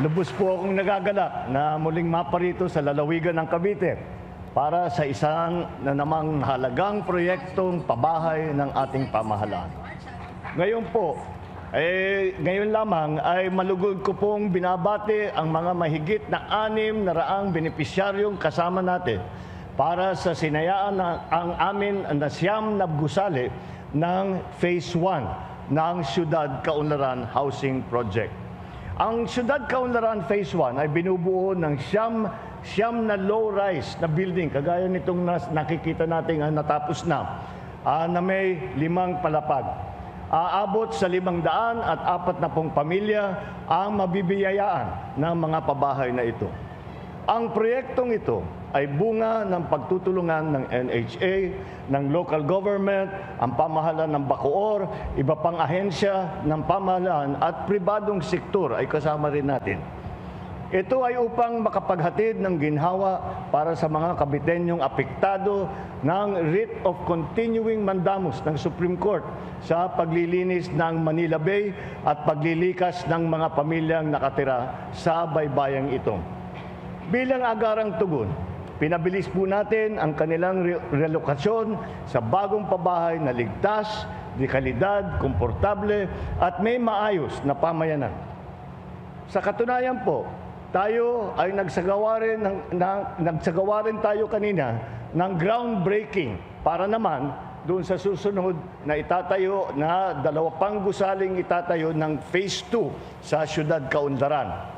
Lubos po akong nagagalak na muling maparito sa lalawigan ng Cavite para sa isang na namang halagang proyektong pabahay ng ating pamahalaan. Ngayon lamang ay malugod ko pong binabati ang mga mahigit na 600 benepisyaryong kasama natin para sa sinayaan ang amin na siyam na gusali ng Phase 1 ng Syudad Kaunlaran Housing Project. Ang Syudad Kaunlaran Phase 1 ay binubuo ng siyam na low-rise na building, kagaya nitong nakikita natin natapos na may 5 palapag. Aabot sa 540 pamilya ang mabibiyayaan ng mga pabahay na ito. Ang proyektong ito ay bunga ng pagtutulungan ng NHA, ng local government, ang pamahalaan ng Bacoor, iba pang ahensya ng pamahalaan at pribadong sektor ay kasama rin natin. Ito ay upang makapaghatid ng ginhawa para sa mga Caviteñong apektado ng writ of continuing mandamus ng Supreme Court sa paglilinis ng Manila Bay at paglilikas ng mga pamilyang nakatira sa baybayang ito. Bilang agarang tugon, pinabilis po natin ang kanilang relokasyon sa bagong pabahay na ligtas, de kalidad, komportable at may maayos na pamayanan. Sa katunayan po, tayo ay nagsagawa rin tayo kanina ng groundbreaking para naman doon sa susunod na itatayo na 2 pang gusaling itatayo ng Phase 2 sa Syudad Kaunlaran.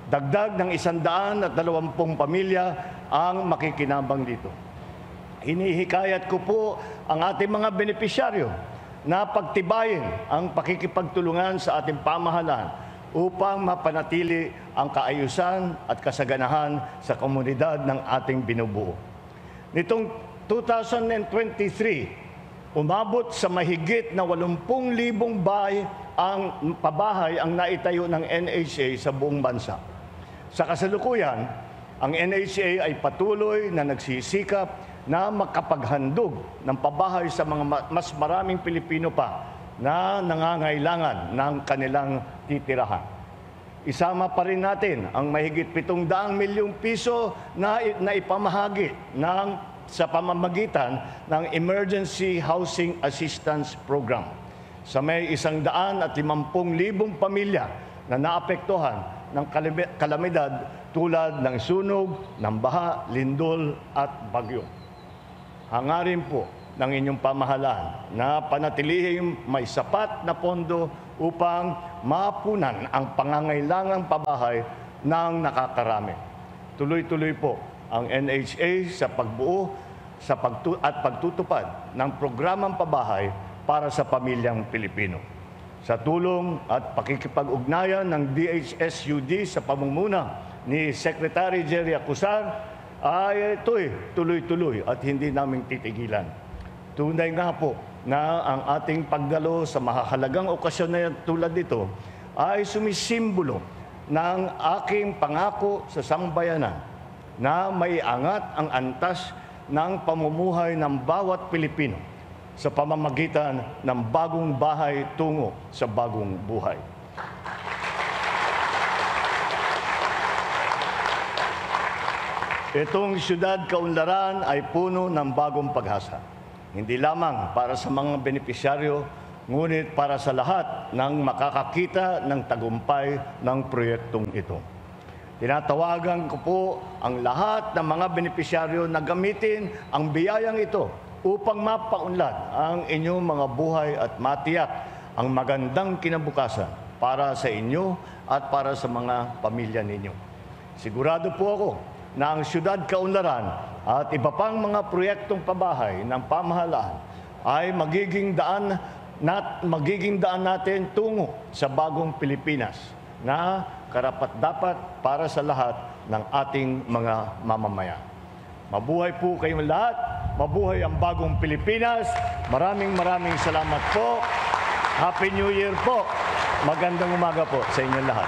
Dagdag ng 120 pamilya ang makikinabang dito. Hinihikayat ko po ang ating mga benepisyaryo na pagtibayin ang pakikipagtulungan sa ating pamahalaan upang mapanatili ang kaayusan at kasaganahan sa komunidad ng ating binubuo. Nitong 2023, umabot sa mahigit na 80,000 pabahay ang naitayo ng NHA sa buong bansa. Sa kasalukuyan, ang NHA ay patuloy na nagsisikap na makapaghandog ng pabahay sa mga mas maraming Pilipino pa na nangangailangan ng kanilang titirahan. Isama pa rin natin ang mahigit 700 milyong piso na ipamahagi sa pamamagitan ng Emergency Housing Assistance Program sa may 150,000 pamilya na naapektuhan ng kalamidad tulad ng sunog, ng baha, lindol at bagyo. Hangarin po ng inyong pamahalaan na panatilihing may sapat na pondo upang mapunan ang pangangailangang pabahay ng nakakarami. Tuloy-tuloy po ang NHA sa pagbuo at pagtutupad ng programang pabahay para sa pamilyang Pilipino. Sa tulong at pakikipag-ugnayan ng DHSUD sa pamumuna ni Secretary Jerry Acusar, ay ito'y tuloy-tuloy at hindi namin titigilan. Tunay nga po na ang ating pagdalo sa mahahalagang okasyon na tulad nito ay sumisimbolo ng aking pangako sa sambayanan na maiangat ang antas ng pamumuhay ng bawat Pilipino sa pamamagitan ng bagong bahay tungo sa bagong buhay. Itong Syudad Kaunlaran ay puno ng bagong pag-asa. Hindi lamang para sa mga benepisyaryo, ngunit para sa lahat ng makakakita ng tagumpay ng proyektong ito. Tinatawagan ko po ang lahat ng mga benepisyaryo na gamitin ang biyayang ito upang mapaunlad ang inyong mga buhay at matiyak ang magandang kinabukasan para sa inyo at para sa mga pamilya ninyo. Sigurado po ako na ang Syudad Kaunlaran at iba pang mga proyektong pabahay ng pamahalaan ay magiging daan natin tungo sa bagong Pilipinas na karapat-dapat para sa lahat ng ating mga mamamayan. Mabuhay po kayong lahat. Mabuhay ang bagong Pilipinas. Maraming salamat po. Happy New Year po. Magandang umaga po sa inyong lahat.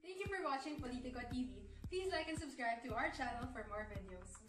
Thank you for watching Politico TV. Please like and subscribe to our channel for more videos.